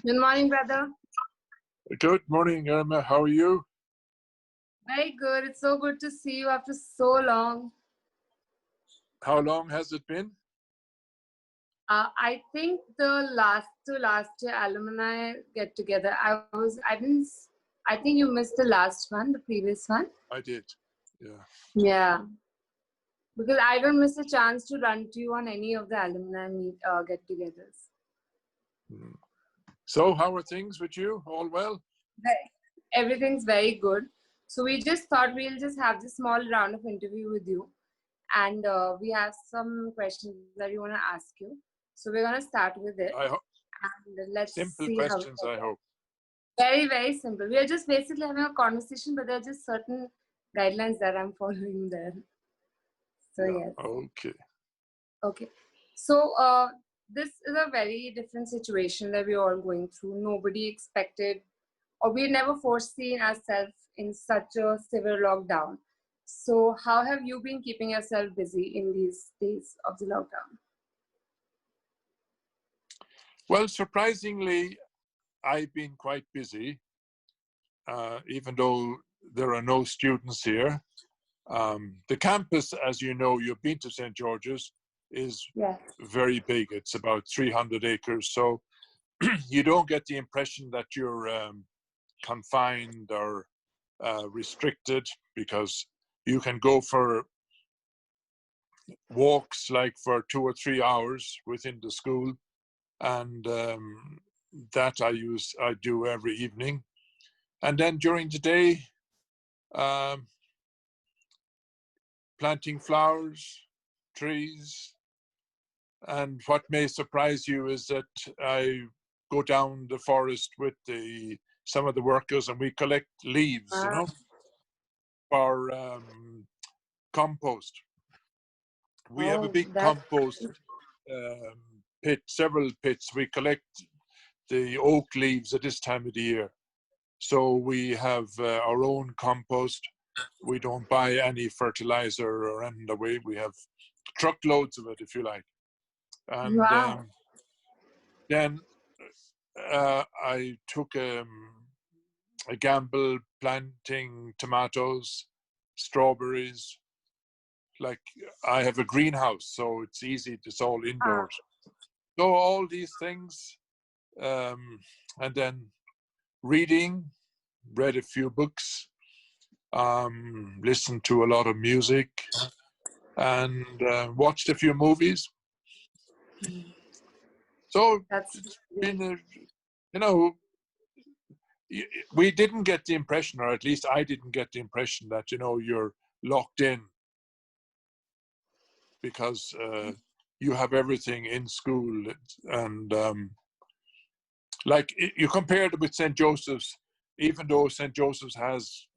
Good morning, brother. Good morning, Irma. How are you? Very good. It's so good to see you after so long. How long has it been? I think the last year alumni get together. I think you missed the last one, the previous one. I did. Yeah. Yeah. Because I don't miss a chance to run to you on any of the alumni get-togethers. So, how are things with you? All well? Everything's very good. So we just thought we'll just have this small round of interview with you. And we have some questions that we want to ask you. So we're going to start with it. And let's simple see questions, I hope. Very, very simple. We are just basically having a conversation, but there are just certain guidelines that I'm following there. So, yeah. yes. Okay. Okay. So, this is a very different situation that we're all going through. Nobody expected, or we never foreseen ourselves in such a severe lockdown. So, how have you been keeping yourself busy in these days of the lockdown? Well, surprisingly, I've been quite busy, even though there are no students here. The campus, as you know, you've been to St. George's, is very big. It's about 300 acres. So you don't get the impression that you're confined or restricted, because you can go for walks like for 2 or 3 hours within the school, and that I do every evening. And then during the day, planting flowers, trees. And what may surprise you is that I go down the forest with some of the workers, and we collect leaves, for compost. We have a big compost pit, several pits. We collect the oak leaves at this time of the year. So we have our own compost. We don't buy any fertilizer or anything away. We have truckloads of it, if you like. And then I took a gamble planting tomatoes, strawberries. Like, I have a greenhouse, so it's easy. It's all indoors. So all these things, and then read a few books, listened to a lot of music, and watched a few movies. So it's been, we didn't get the impression, or at least I didn't get the impression that, you're locked in, because you have everything in school. And like, you compared it with St. Joseph's, even though St. Joseph's has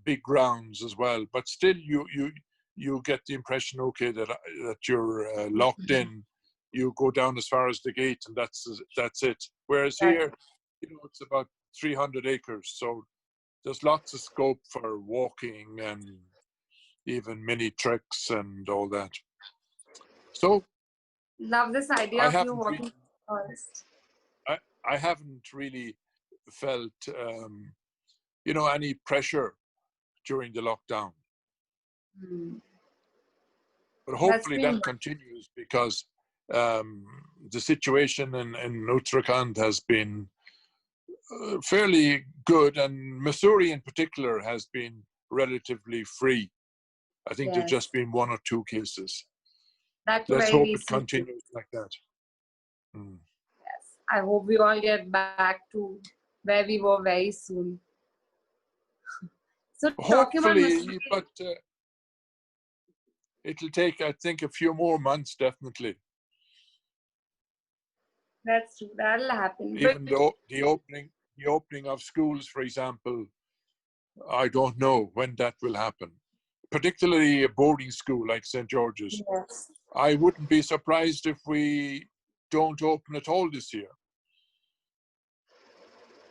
big grounds as well, but still you get the impression, okay, that you're locked in. You go down as far as the gate, and that's it. Whereas here, it's about 300 acres, so there's lots of scope for walking and even mini treks and all that. So love this idea of you walking forest. I haven't really felt any pressure during the lockdown. But hopefully that continues, because the situation in Uttarakhand has been fairly good, and Missouri in particular has been relatively free. I think there's just been 1 or 2 cases. Let's hope it continues like that. Yes, I hope we all get back to where we were very soon. So hopefully, but it'll take, I think, a few more months, definitely. That's true. That'll happen. Even though the opening of schools, for example, I don't know when that will happen. Particularly a boarding school like St. George's. Yes. I wouldn't be surprised if we don't open at all this year.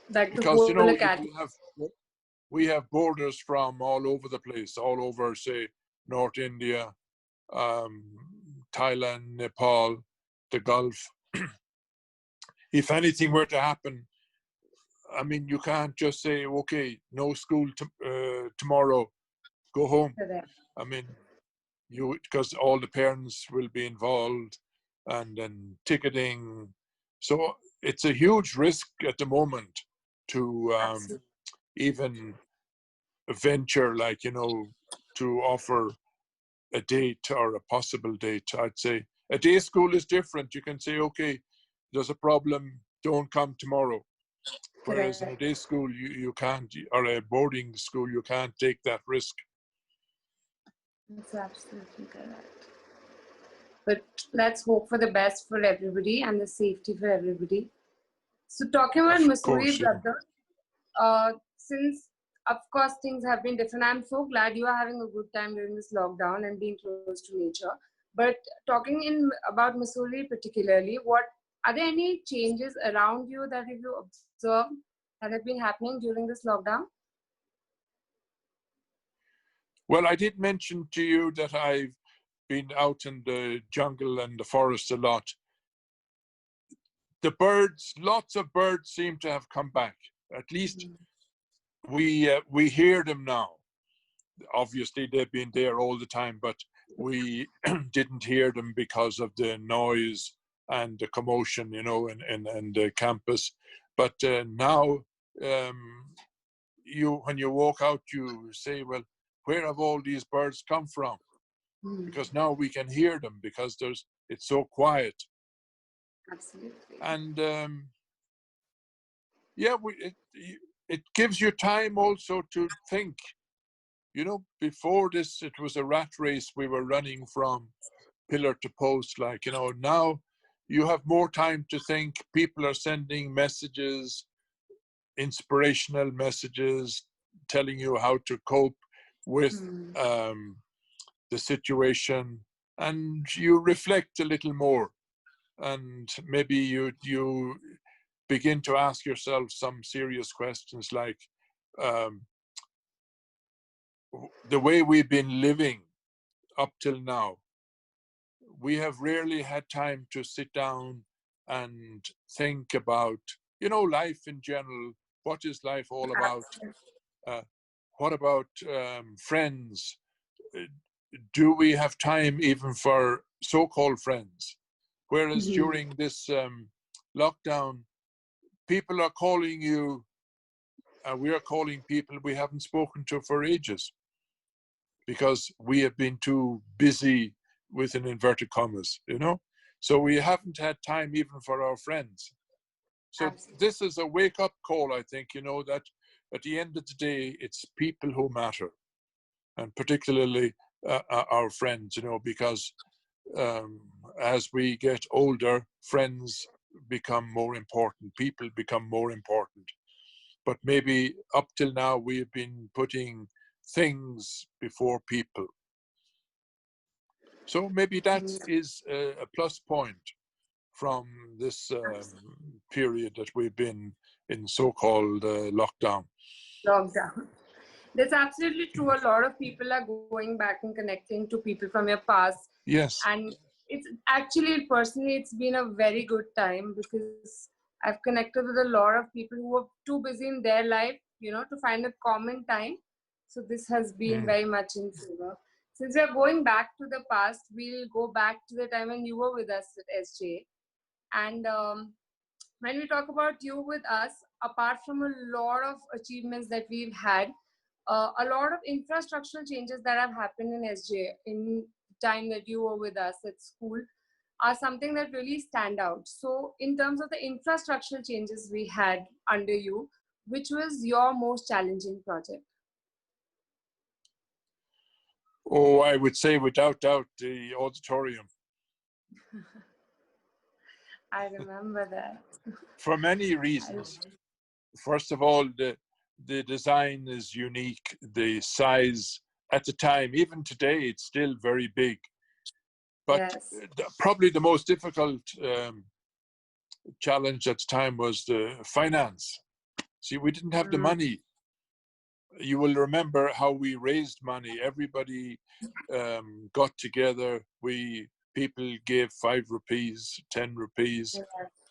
Because, we have borders from all over the place, all over, say, North India, Thailand, Nepal, the Gulf. If anything were to happen I mean, you can't just say, okay, no school tomorrow, go home. Correct. I mean, because all the parents will be involved, and then ticketing. So it's a huge risk at the moment to even venture, like, to offer a date or a possible date. I'd say a day school is different. You can say, okay, there's a problem, don't come tomorrow. Whereas in a day school, you can't, or a boarding school, you can't take that risk. That's absolutely correct. But let's hope for the best for everybody and the safety for everybody. So talking about Missouri, brother, since of course things have been different, I'm so glad you are having a good time during this lockdown and being close to nature. But talking about Missouri particularly, are there any changes around you that you observed that have been happening during this lockdown? Well, I did mention to you that I've been out in the jungle and the forest a lot. The birds, lots of birds seem to have come back. At least we hear them now. Obviously, they've been there all the time, but we didn't hear them because of the noise and the commotion, in the campus. But now, when you walk out, you say, well, where have all these birds come from? Because now we can hear them because it's so quiet. Absolutely. And it gives you time also to think. Before this, it was a rat race we were running from pillar to post. Now you have more time to think. People are sending messages, inspirational messages, telling you how to cope with the situation, and you reflect a little more, and maybe you begin to ask yourself some serious questions, like the way we've been living up till now. We have rarely had time to sit down and think about, life in general. What is life all about? What about friends? Do we have time even for so-called friends? Whereas during this lockdown, people are calling you, we are calling people we haven't spoken to for ages because we have been too busy, with an inverted commas, so we haven't had time even for our friends. So this is a wake-up call, I think, that at the end of the day, it's people who matter, and particularly our friends, because as we get older, friends become more important, people become more important. But maybe up till now, we've been putting things before people. So maybe that is a plus point from this period that we've been in so-called lockdown. That's absolutely true. A lot of people are going back and connecting to people from your past. Yes. And it's actually, personally, it's been a very good time because I've connected with a lot of people who are too busy in their life, to find a common time. So this has been very much in favor. Since we are going back to the past, we'll go back to the time when you were with us at SJ. And when we talk about you with us, apart from a lot of achievements that we've had, a lot of infrastructural changes that have happened in SJ in the time that you were with us at school are something that really stand out. So in terms of the infrastructural changes we had under you, which was your most challenging project? Oh, I would say without doubt the auditorium. I remember that. For many reasons. First of all, the design is unique. The size at the time, even today, it's still very big. But probably the most difficult challenge at the time was the finance. See, we didn't have the money. You will remember how we raised money. Everybody got together. People gave 5 rupees, 10 rupees.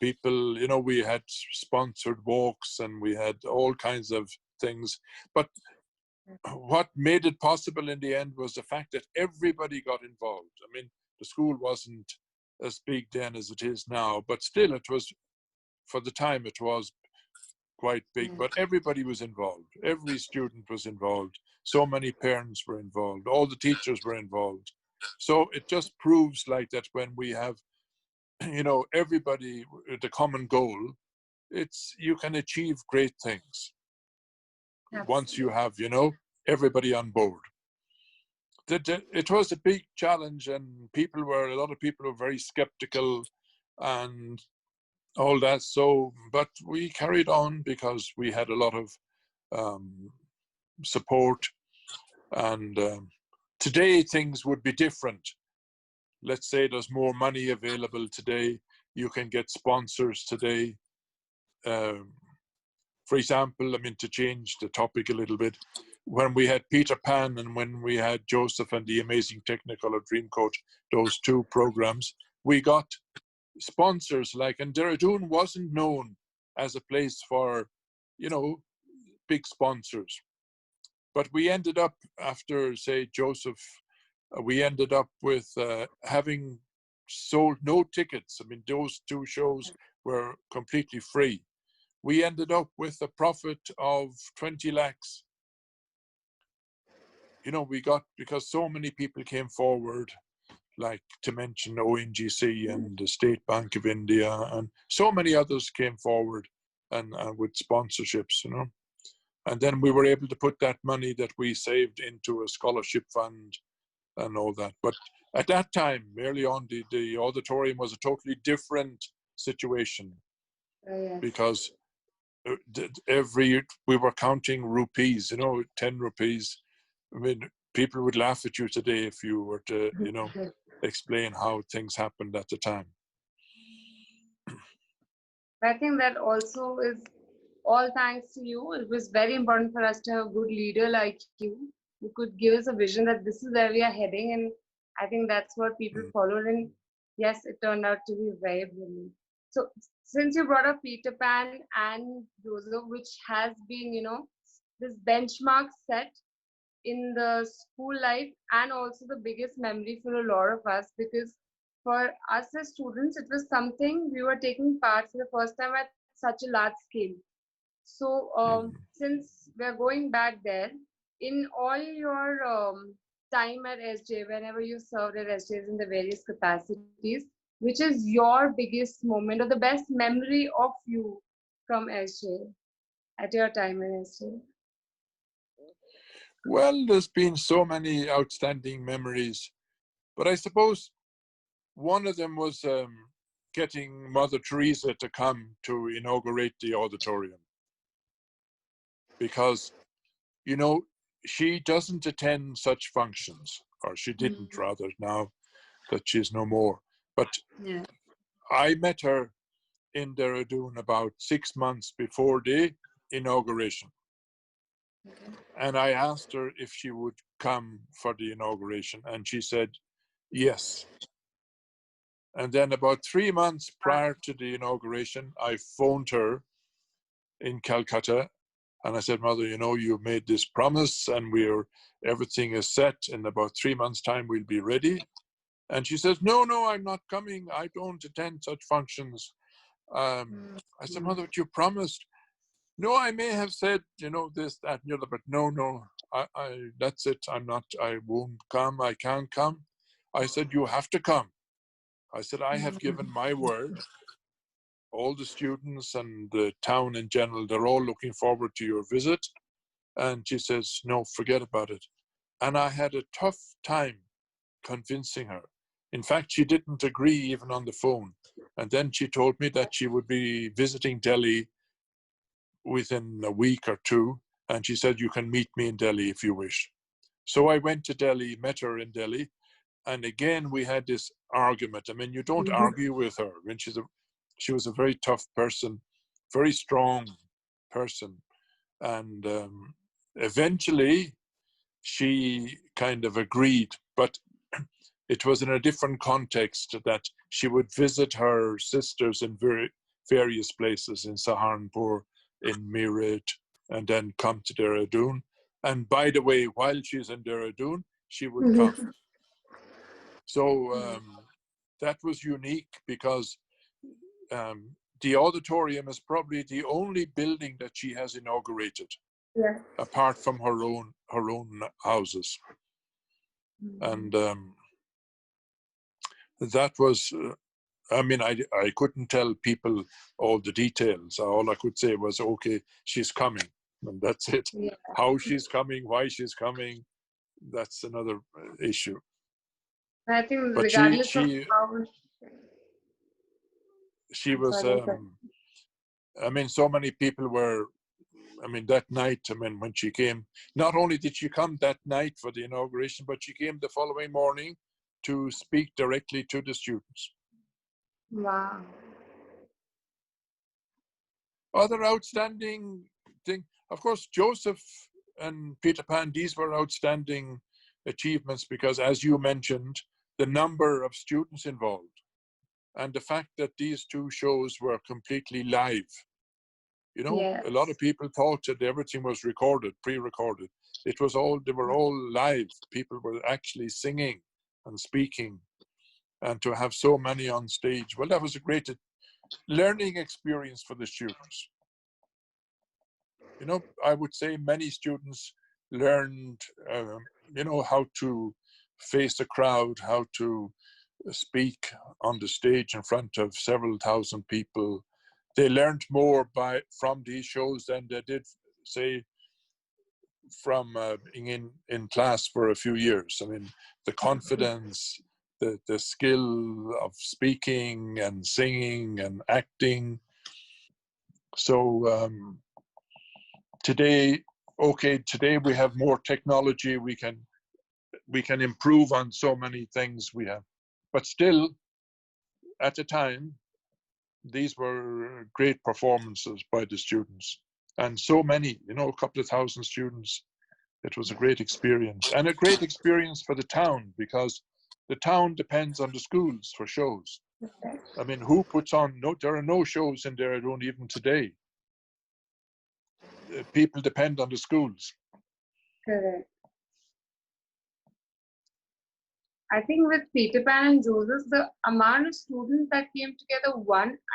people, you know, we had sponsored walks and we had all kinds of things. But what made it possible in the end was the fact that everybody got involved. I mean, the school wasn't as big then as it is now, but still it was, for the time, it was quite big, but everybody was involved. Every student was involved. So many parents were involved. All the teachers were involved. So it just proves like that when we have, you know, everybody with a common goal, you can achieve great things. Absolutely. Once you have, you know, everybody on board. It was a big challenge, and a lot of people were very skeptical and all that. So, but we carried on because we had a lot of support. And today things would be different. Let's say there's more money available today. You can get sponsors today. For example, I mean, to change the topic a little bit, when we had Peter Pan and when we had Joseph and the Amazing Technicolor Dreamcoat, those two programs, we got sponsors like, and Dehradun wasn't known as a place for, you know, big sponsors. But we ended up, after, say, Joseph, we ended up with having sold no tickets. I mean, those two shows were completely free. We ended up with a profit of 20 lakhs. You know, we got, because so many people came forward, like to mention ONGC and the State Bank of India, and so many others came forward and with sponsorships, you know. And then we were able to put that money that we saved into a scholarship fund and all that. But at that time, early on, the auditorium was a totally different situation. Yes. Because we were counting rupees, you know, 10 rupees. I mean, people would laugh at you today if you were to, you know, explain how things happened at the time. I think that also is all thanks to you. It was very important for us to have a good leader like you, who could give us a vision that this is where we are heading. And I think that's what people followed. And yes, it turned out to be very brilliant. So since you brought up Peter Pan and Joseph, which has been, you know, this benchmark set in the school life and also the biggest memory for a lot of us, because for us as students, it was something we were taking part for the first time at such a large scale. So since we're going back there, in all your time at SJ, whenever you served at SJs in the various capacities, which is your biggest moment or the best memory of you from SJ at your time at SJ? Well, there's been so many outstanding memories, but I suppose one of them was getting Mother Teresa to come to inaugurate the auditorium. Because, you know, she doesn't attend such functions, or she didn't rather, now that she's no more. But yeah. I met her in Dehradun about 6 months before the inauguration. Okay. And I asked her if she would come for the inauguration, and she said yes. And then about 3 months prior to the inauguration, I phoned her in Calcutta, and I said, Mother, you know, you made this promise, and everything is set. In about 3 months' time, we'll be ready. And she says, no, I'm not coming. I don't attend such functions. I said, Mother, but you promised. No, I may have said, you know, this, that, and the other, but no, that's it. I won't come. I can't come. I said, you have to come. I said, I have given my word. All the students and the town in general, they're all looking forward to your visit. And she says, no, forget about it. And I had a tough time convincing her. In fact, she didn't agree even on the phone. And then she told me that she would be visiting Delhi within a week or two. And she said, you can meet me in Delhi if you wish. So I went to Delhi, met her in Delhi. And again, we had this argument. I mean, you don't argue with her. I mean, she was a very tough person, very strong person. And eventually, she kind of agreed. But it was in a different context, that she would visit her sisters in various places in Saharanpur, in Meerut, and then come to Dehradun. And by the way, while she's in Dehradun, she would come. So that was unique because the auditorium is probably the only building that she has inaugurated, apart from her own houses. And that was, I mean, I couldn't tell people all the details. All I could say was, okay, she's coming, and that's it. Yeah. How she's coming, why she's coming, that's another issue. I think but regardless of how... She was, I mean, so many people were, I mean, that night, I mean, when she came, not only did she come that night for the inauguration, but she came the following morning to speak directly to the students. Wow. Other outstanding thing, of course, Joseph and Peter Pan, these were outstanding achievements because, as you mentioned, the number of students involved and the fact that these two shows were completely live. You know, yes. A lot of people thought that everything was recorded, pre-recorded. It was all, they were all live. People were actually singing and speaking, and to have so many on stage, well, that was a great learning experience for the students. You know, I would say many students learned, you know, how to face a crowd, how to speak on the stage in front of several thousand people. They learned more from these shows than they did, say, from being in class for a few years. I mean, the confidence, the skill of speaking and singing and acting. So today we have more technology. We can improve on so many things we have, but still, at the time, these were great performances by the students, and so many, you know, a couple of thousand students. It was a great experience, and a great experience for the town, because the town depends on the schools for shows. I mean, who puts on, there are no shows in Dehradun even today. People depend on the schools. Correct. I think with Peter Pan and Joseph, the amount of students that came together,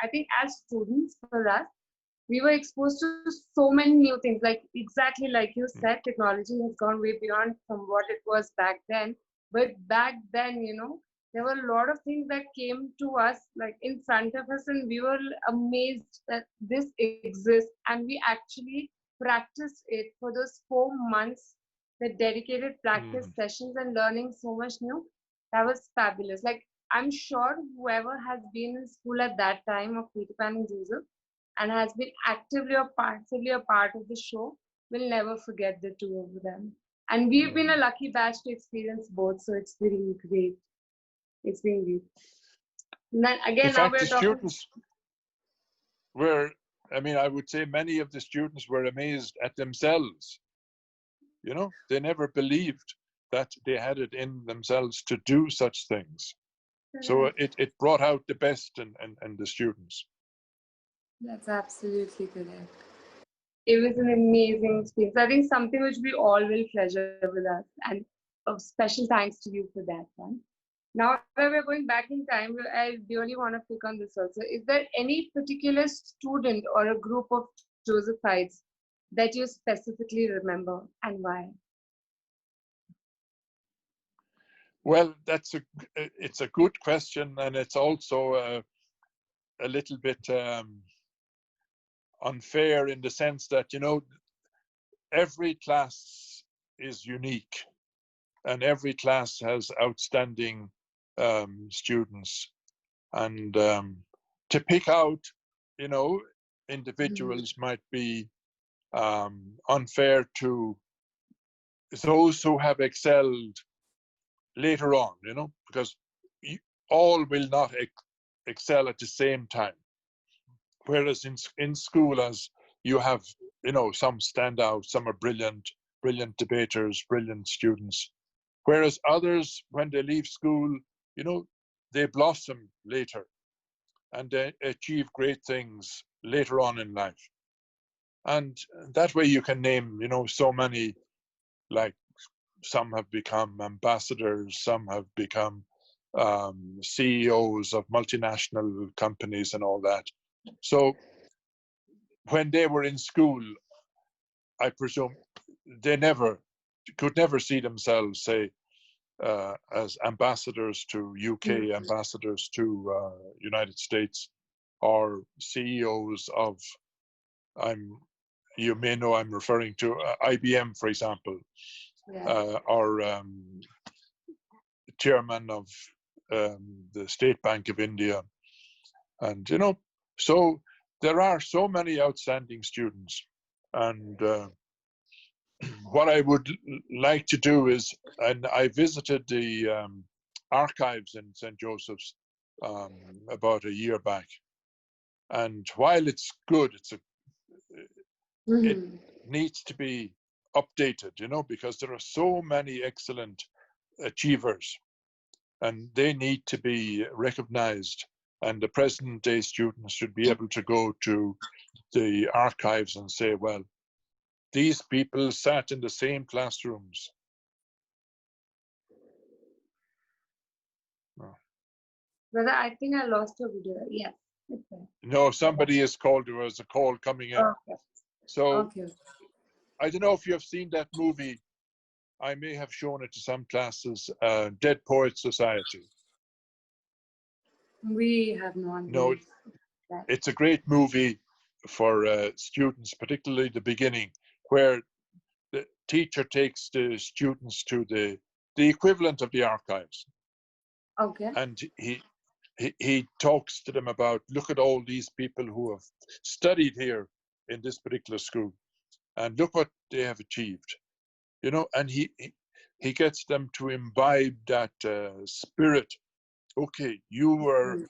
I think as students for us, we were exposed to so many new things. Like exactly like you said, technology has gone way beyond from what it was back then. But back then, you know, there were a lot of things that came to us like in front of us, and we were amazed that this exists. And we actually practiced it for those 4 months, the dedicated practice sessions and learning so much new. That was fabulous. Like, I'm sure whoever has been in school at that time of Peter Pan and Joseph and has been actively or passively a part of the show will never forget the two of them. And we've been a lucky batch to experience both, so it's been great. It's been great. Then again, in fact, the students were, I mean, I would say many of the students were amazed at themselves. You know, they never believed that they had it in themselves to do such things. So it brought out the best in the students. That's absolutely correct. It was an amazing experience. I think something which we all will pleasure with us, and a special thanks to you for that one. Now that we're going back in time, I really want to pick on this also. Is there any particular student or a group of Josephites that you specifically remember, and why? Well, it's a good question, and it's also a little bit unfair in the sense that, you know, every class is unique, and every class has outstanding students, and to pick out, you know, individuals might be unfair to those who have excelled later on, you know, because all will not excel at the same time. Whereas in school, as you have, you know, some stand out, some are brilliant debaters, brilliant students. Whereas others, when they leave school, you know, they blossom later. and achieve great things later on in life. And that way you can name, you know, so many, like some have become ambassadors, some have become CEOs of multinational companies and all that. So when they were in school, I presume they could never see themselves, say, as ambassadors to UK, ambassadors to United States, or CEOs of, you may know I'm referring to IBM, for example, or chairman of the State Bank of India. And, you know, so there are so many outstanding students. And what I would like to do is, and I visited the archives in St. Joseph's about a year back. And while it's good, it needs to be updated, you know, because there are so many excellent achievers and they need to be recognized. And the present day students should be able to go to the archives and say, well, these people sat in the same classrooms. Brother, I think I lost your video. Yes. Okay. No, somebody has called. There was a call coming in. Okay. So I don't know if you have seen that movie. I may have shown it to some classes, Dead Poets Society. We have not. No, it's a great movie for students, particularly the beginning, where the teacher takes the students to the equivalent of the archives. Okay. And he talks to them about, look at all these people who have studied here in this particular school, and look what they have achieved, you know. And he gets them to imbibe that spirit. Okay, you were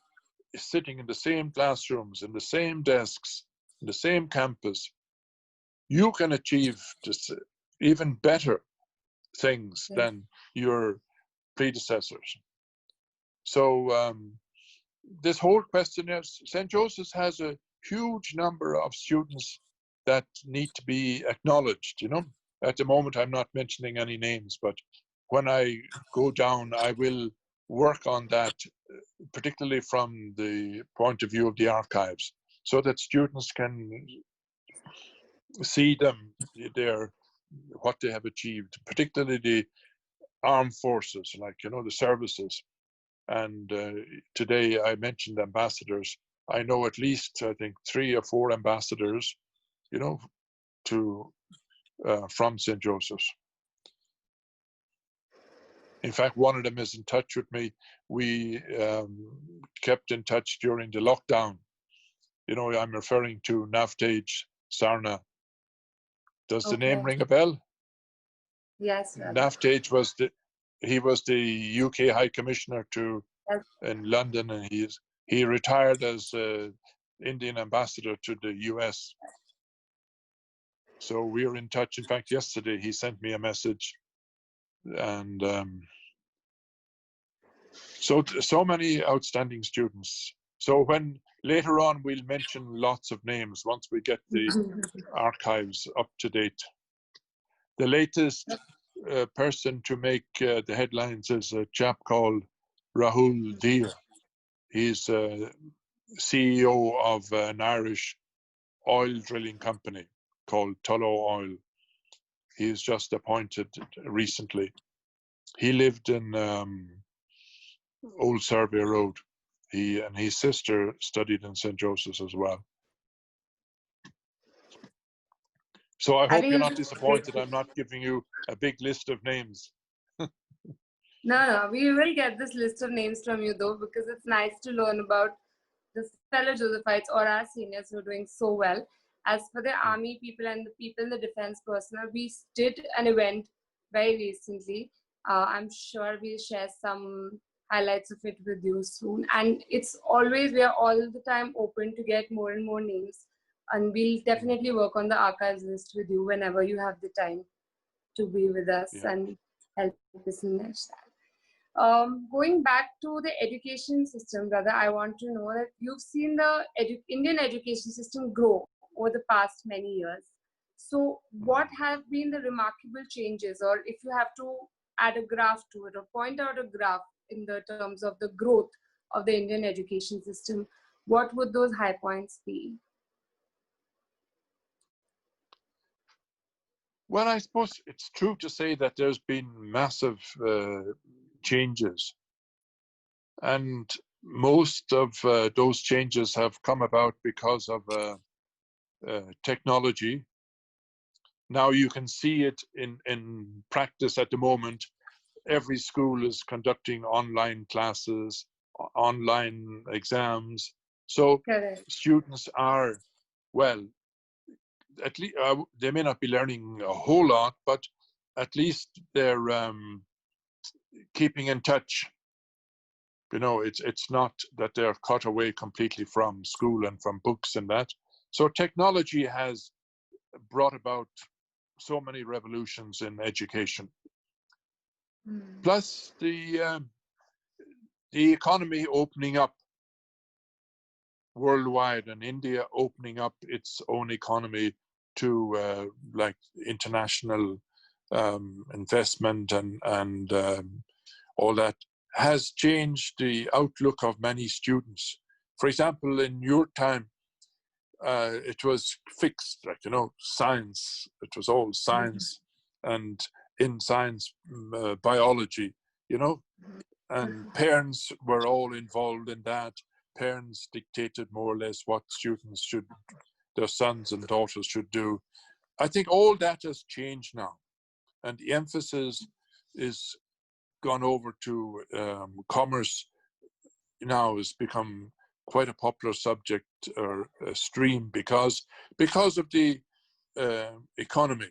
sitting in the same classrooms, in the same desks, in the same campus. You can achieve just even better things than your predecessors. So this whole question is, St. Joseph's has a huge number of students that need to be acknowledged, you know. At the moment, I'm not mentioning any names, but when I go down, I will work on that, particularly from the point of view of the archives, so that students can see them, what they have achieved, particularly the armed forces, like, you know, the services. And today I mentioned ambassadors. I know at least, I think, 3 or 4 ambassadors, you know, from St. Joseph's. In fact, one of them is in touch with me. We kept in touch during the lockdown. You know, I'm referring to Navtej Sarna. Does the name ring a bell? Yes. Navtej was the UK High Commissioner in London, and he retired as Indian ambassador to the US. So we're in touch. In fact, yesterday he sent me a message, and so many outstanding students. So when later on we'll mention lots of names once we get the archives up to date. The latest person to make the headlines is a chap called Rahul Dheer. He's CEO of an Irish oil drilling company called Tullow Oil. He's just appointed recently. He lived in Old Survey Road. He and his sister studied in St. Joseph's as well. So I hope you're not disappointed. I'm not giving you a big list of names. No, we will get this list of names from you though, because it's nice to learn about the fellow Josephites or our seniors who are doing so well. As for the army people and the people in the defense personnel, we did an event very recently. I'm sure we'll share some highlights of it with you soon. And it's always, we are all the time open to get more and more names. And we'll definitely work on the archives list with you whenever you have the time to be with us and help us in that. Going back to the education system, brother, I want to know that you've seen the Indian education system grow over the past many years. So, what have been the remarkable changes, or if you have to add a graph to it, or point out a graph in the terms of the growth of the Indian education system, what would those high points be? Well, I suppose it's true to say that there's been massive changes. And most of those changes have come about because of technology. Now you can see it in practice at the moment. Every school is conducting online classes, online exams. So Correct. students are, well, at least they may not be learning a whole lot, but at least they're keeping in touch. You know, it's not that they're cut away completely from school and from books and that. So technology has brought about so many revolutions in education. Plus the economy opening up worldwide, and India opening up its own economy to like international investment and all that, has changed the outlook of many students. For example, in your time, it was fixed, like, you know, science. It was all science, and in science, biology, you know, and parents were all involved in that. Parents dictated more or less what students should, their sons and daughters should do. I think all that has changed now, and the emphasis is gone over to commerce. Now has become quite a popular subject or a stream because of the economy,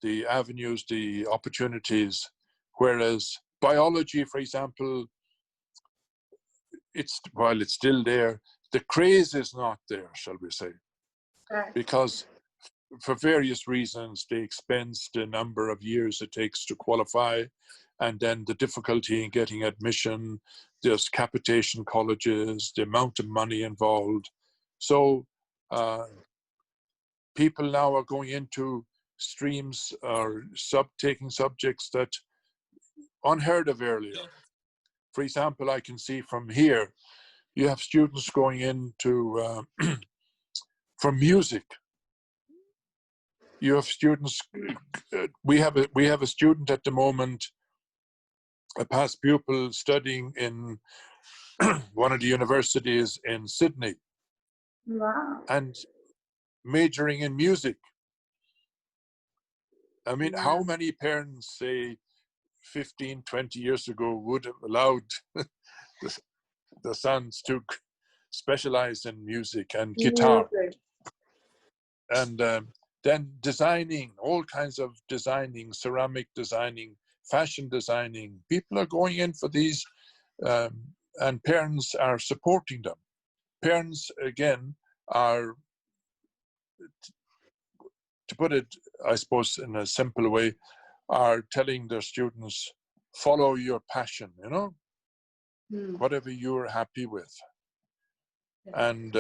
the avenues, the opportunities. Whereas biology, for example, it's, while it's still there, the craze is not there, shall we say, because for various reasons, the expense, the number of years it takes to qualify, and then the difficulty in getting admission, there's capitation colleges, the amount of money involved. So people now are going into streams or taking subjects that unheard of earlier. For example, I can see from here, you have students going into from music. You have students. We have a student at the moment, a past pupil studying in one of the universities in Sydney. Wow. And majoring in music. I mean, how many parents, say 15, 20 years ago, would have allowed the sons to specialize in music and guitar? And then designing, all kinds of designing, ceramic designing, fashion designing. People are going in for these, and parents are supporting them. Parents, again, are, to put it, I suppose, in a simple way, are telling their students, follow your passion, you know, whatever you're happy with. And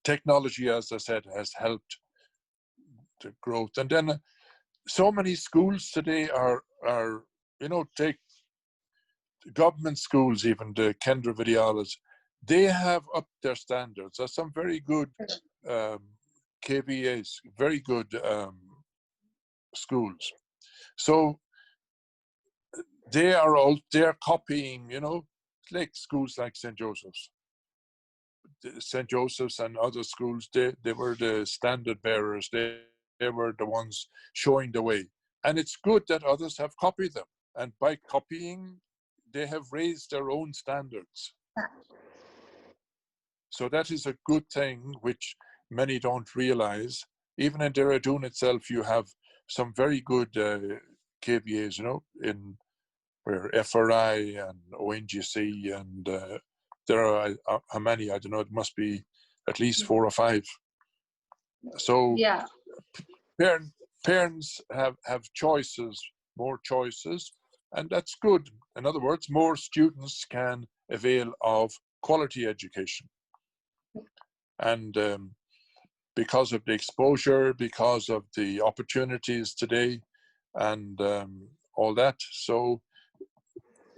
technology, as I said, has helped the growth. And then so many schools today are you know, take government schools, even the Kendra Vidyalas, they have upped their standards. There's some very good KVAs, very good schools. So they're copying, you know, like schools like St. Joseph's. St. Joseph's and other schools, they were the standard bearers. They were the ones showing the way. And it's good that others have copied them. And by copying, they have raised their own standards. So that is a good thing, which many don't realize. Even in Dehradun itself, you have some very good KVAs, you know, in where FRI and ONGC, and there are, how many? I don't know, it must be at least 4 or 5. So yeah, parents have choices, more choices, And that's good. In other words, more students can avail of quality education. And because of the exposure, because of the opportunities today, and all that. So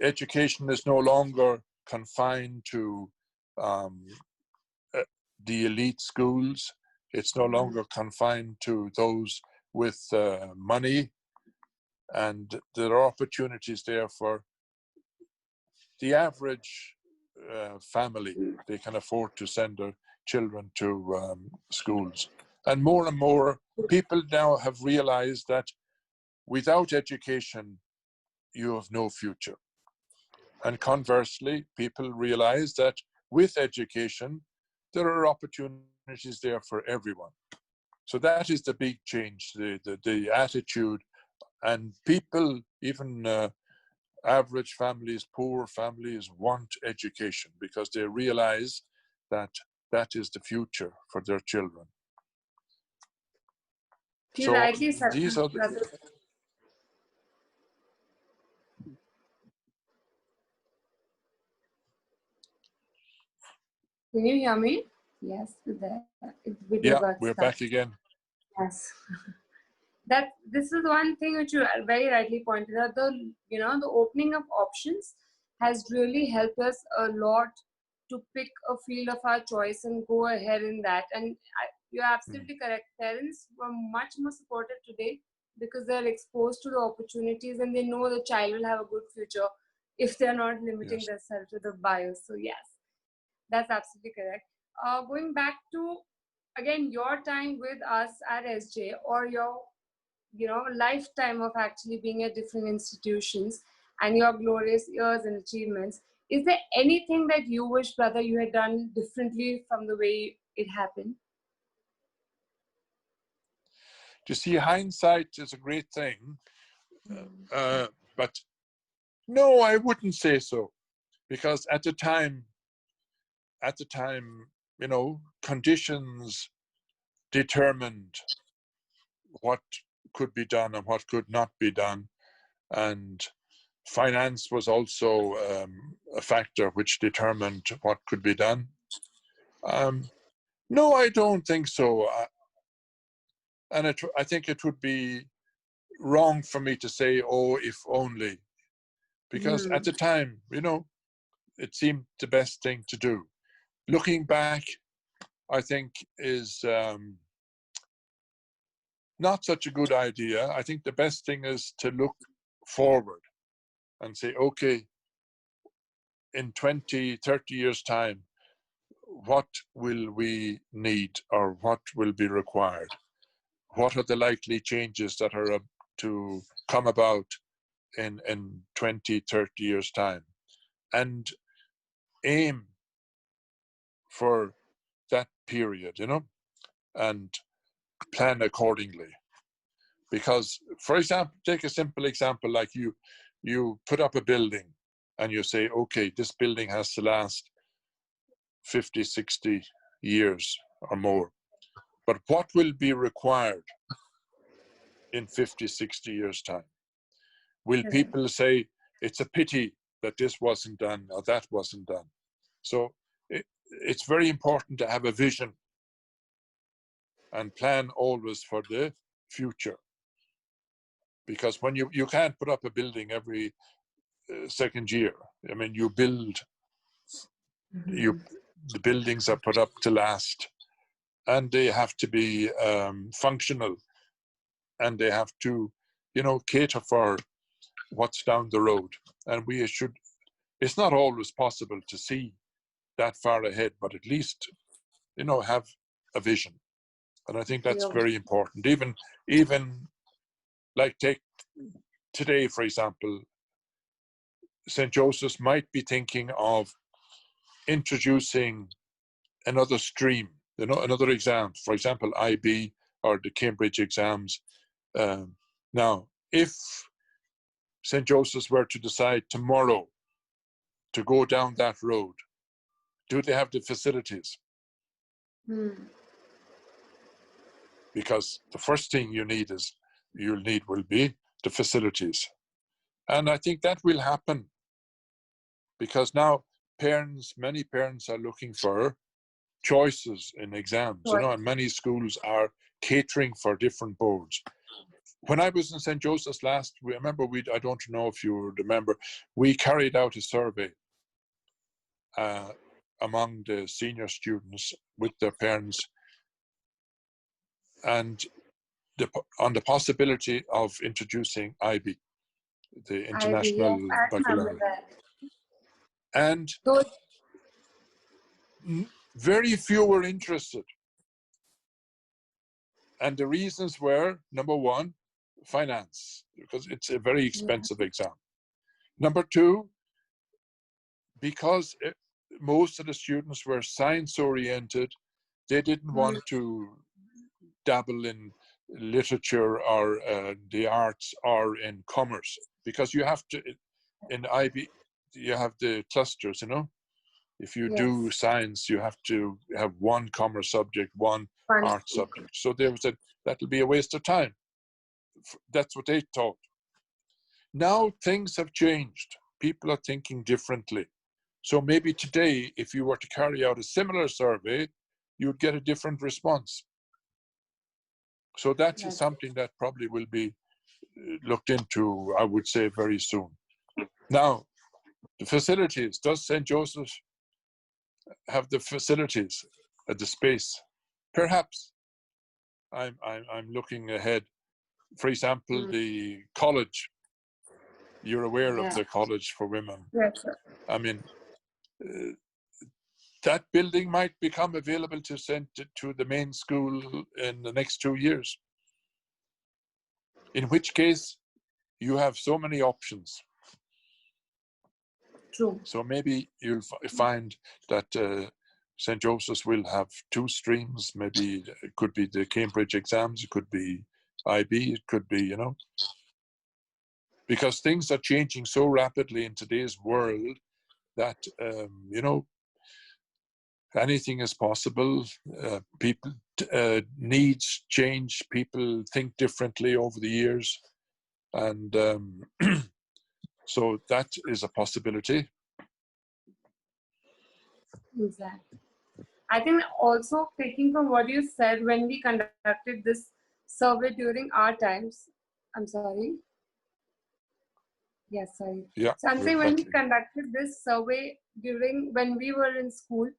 education is no longer confined to the elite schools. It's no longer confined to those with money. And there are opportunities there for the average family. They can afford to send their children to schools. And more people now have realized that without education, you have no future. And conversely, people realize that with education, there are opportunities there for everyone. So that is the big change, the attitude. And people, even average families, poor families, want education because they realize that that is the future for their children. You rightly said. These are Can you hear me? Yes, yeah, we're back again. Yes. That this is one thing which you very rightly pointed out. The opening of options has really helped us a lot to pick a field of our choice and go ahead in that. And you're absolutely correct. Parents were much more supportive today because they're exposed to the opportunities and they know the child will have a good future if they're not limiting themselves to the bios. So yes, that's absolutely correct. Going back to again your time with us at SJ, or your lifetime of actually being at different institutions and your glorious years and achievements, is there anything that you wish, brother, you had done differently from the way it happened? You see, hindsight is a great thing, but no, I wouldn't say so, because at the time, conditions determined what could be done and what could not be done, and finance was also a factor which determined what could be done. No, I don't think so. And I think it would be wrong for me to say, oh, if only, because at the time, it seemed the best thing to do. Looking back, I think is not such a good idea. I think the best thing is to look forward and say, okay, in 20, 30 years' time, what will we need or what will be required? What are the likely changes that are to come about in 20, 30 years' time? And aim for that period, and plan accordingly. Because, for example, take a simple example like you put up a building and you say, okay, this building has to last 50, 60 years or more. But what will be required in 50, 60 years' time? Will people say, it's a pity that this wasn't done or that wasn't done? So it's very important to have a vision and plan always for the future. Because when you can't put up a building every second year. I mean, you build, the buildings are put up to last, and they have to be functional, and they have to, cater for what's down the road. And it's not always possible to see that far ahead, but at least, have a vision. And I think that's very important. Even like take today, for example, St. Joseph's might be thinking of introducing another stream, another exam, for example, IB or the Cambridge exams. Now, if St. Joseph's were to decide tomorrow to go down that road, do they have the facilities? Because the first thing you'll need will be the facilities. And I think that will happen because now many parents are looking for choices in exams, you know, and many schools are catering for different boards. When I was in St. Joseph's I don't know if you remember, we carried out a survey among the senior students with their parents and on the possibility of introducing IB, the International Baccalaureate. And very few were interested. And the reasons were, number one, finance, because it's a very expensive exam. Number two, because most of the students were science-oriented, they didn't want to dabble in literature or the arts or in commerce, because you have to, in IB, you have the clusters, you know? If you do science, you have to have one commerce subject, one art subject. So they said, that'll be a waste of time. That's what they thought. Now things have changed. People are thinking differently. So maybe today, if you were to carry out a similar survey, you'd get a different response. So that is something that probably will be looked into, I would say, very soon. Now, the facilities. Does St. Joseph have the facilities, the space? Perhaps. I'm looking ahead. For example, the college. You're aware of the college for women. Yes, sir. I mean, that building might become available to send to the main school in the next 2 years. In which case, you have so many options. True. So maybe you'll find that St. Joseph's will have 2 streams. Maybe it could be the Cambridge exams, it could be IB, it could be, you know. Because things are changing so rapidly in today's world that, you know, anything is possible. People needs change. People think differently over the years. And so that is a possibility. Exactly. I think also taking from what you said, when we conducted this survey during our times, I'm sorry. Yes, sorry. Yeah, so I'm saying when we conducted this survey when we were in school,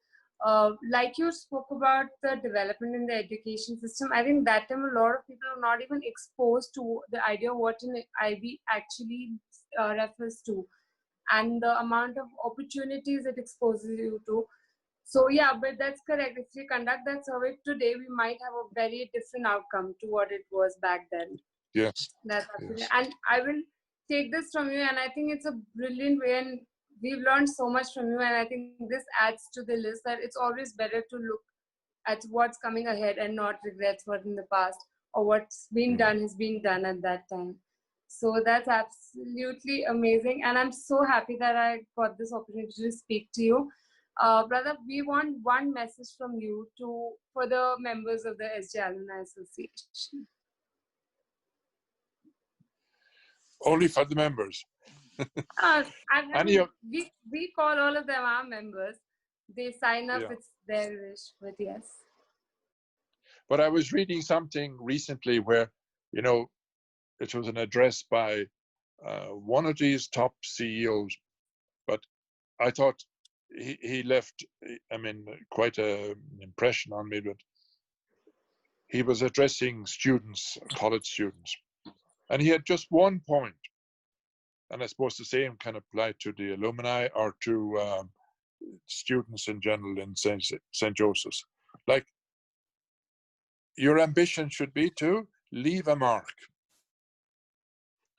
like you spoke about the development in the education system, I think that time a lot of people are not even exposed to the idea of what an IB actually refers to and the amount of opportunities it exposes you to. So yeah, but that's correct. If we conduct that survey today, we might have a very different outcome to what it was back then. Yes. That's absolutely. Yes. And I will take this from you, and I think it's a brilliant way, and we've learned so much from you, and I think this adds to the list that it's always better to look at what's coming ahead and not regrets what in the past or what's been done has been done at that time. So that's absolutely amazing, and I'm so happy that I got this opportunity to speak to you. Brother, we want one message from you for the members of the SJ Alumni Association. Only for the members. We call all of them our members. They sign up, it's their wish, but yes. But I was reading something recently where, you know, it was an address by one of these top CEOs, but I thought he left, I mean, quite an impression on me, but he was addressing students, college students, and he had just one point, and I suppose the same can apply to the alumni or to students in general in St. Joseph's. Like, your ambition should be to leave a mark,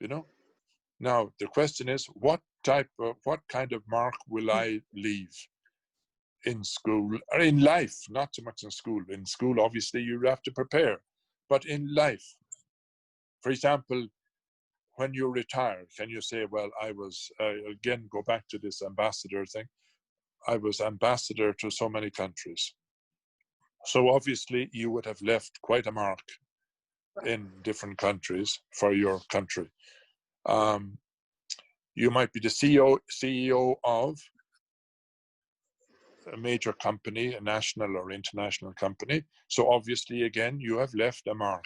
you know? Now, the question is, what kind of mark will I leave in school or in life? Not so much in school. In school, obviously, you have to prepare, but in life, for example, when you retire, can you say, well, I was, again, go back to this ambassador thing, I was ambassador to so many countries. So obviously, you would have left quite a mark in different countries for your country. You might be the CEO of a major company, a national or international company. So obviously, again, you have left a mark.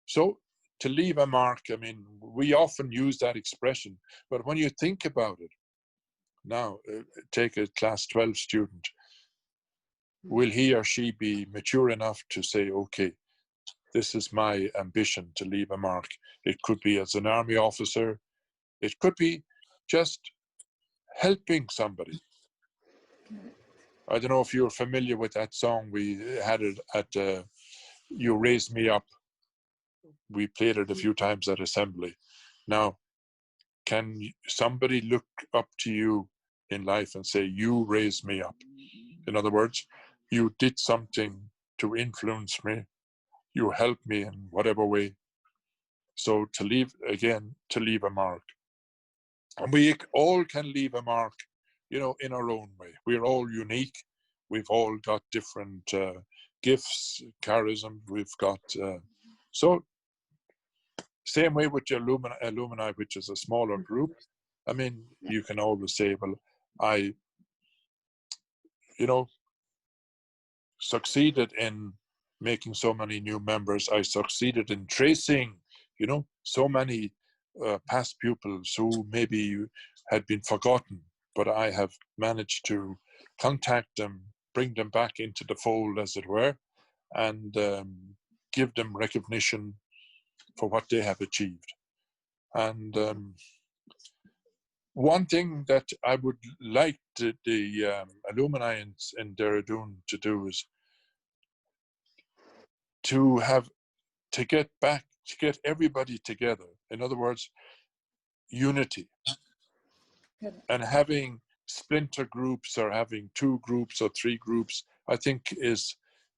So to leave a mark, I mean, we often use that expression, but when you think about it, now take a class 12 student, will he or she be mature enough to say, okay, this is my ambition to leave a mark? It could be as an army officer, it could be just helping somebody. I don't know if you're familiar with that song. We had it at You Raise Me Up. We played it a few times at assembly. Now, can somebody look up to you in life and say, you raised me up? In other words, you did something to influence me. You helped me in whatever way. So to leave a mark. And we all can leave a mark, you know, in our own way. We're all unique. We've all got different gifts, charism. We've got, so same way with your alumni, which is a smaller group. I mean, you can always say, well, I, you know, succeeded in making so many new members. I succeeded in tracing, you know, so many past pupils who maybe had been forgotten, but I have managed to contact them, bring them back into the fold, as it were, and give them recognition for what they have achieved. And one thing that I would like the alumni in Dehradun to do is to get everybody together. In other words, unity. And having splinter groups or having 2 groups or 3 groups, I think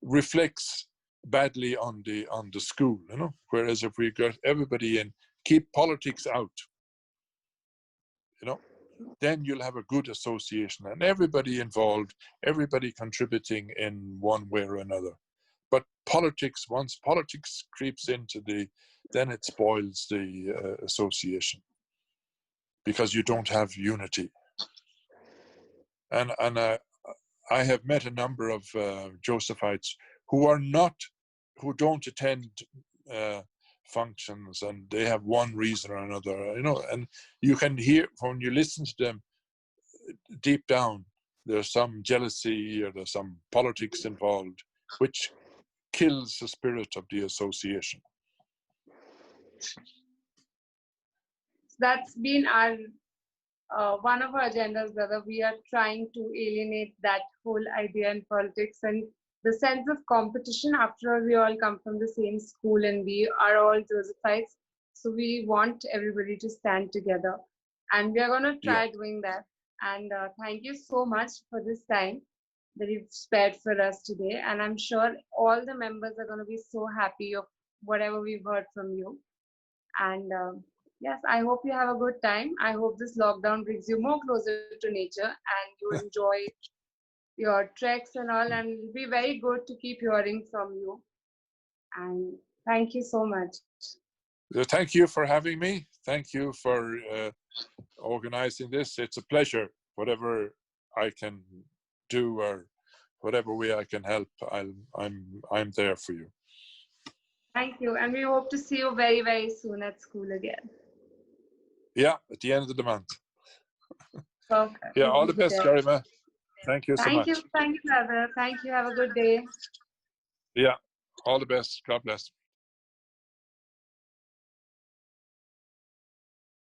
reflects badly on the school, you know. Whereas if we got everybody in, keep politics out, you know, then you'll have a good association and everybody involved, everybody contributing in one way or another. But politics, once politics creeps into then it spoils the association, because you don't have unity. And I have met a number of Josephites who don't attend functions, and they have one reason or another, you know, and you can hear when you listen to them deep down, there's some jealousy or there's some politics involved, which kills the spirit of the association. That's been our one of our agendas, brother. We are trying to alienate that whole idea in politics and the sense of competition. After all, we all come from the same school and we are all Josephites. So we want everybody to stand together. And we are going to try doing that. And thank you so much for this time that you've spared for us today. And I'm sure all the members are going to be so happy of whatever we've heard from you. And yes, I hope you have a good time. I hope this lockdown brings you more closer to nature and you enjoy your treks and all. And it'll be very good to keep hearing from you. And thank you so much. Thank you for having me. Thank you for organizing this. It's a pleasure. Whatever I can do or whatever way I can help, I'm there for you. Thank you. And we hope to see you very, very soon at school again. Yeah, at the end of the month. Okay. Yeah, all the best, Garima. Thank you so much. Thank you, brother. Thank you. Have a good day. Yeah, all the best. God bless.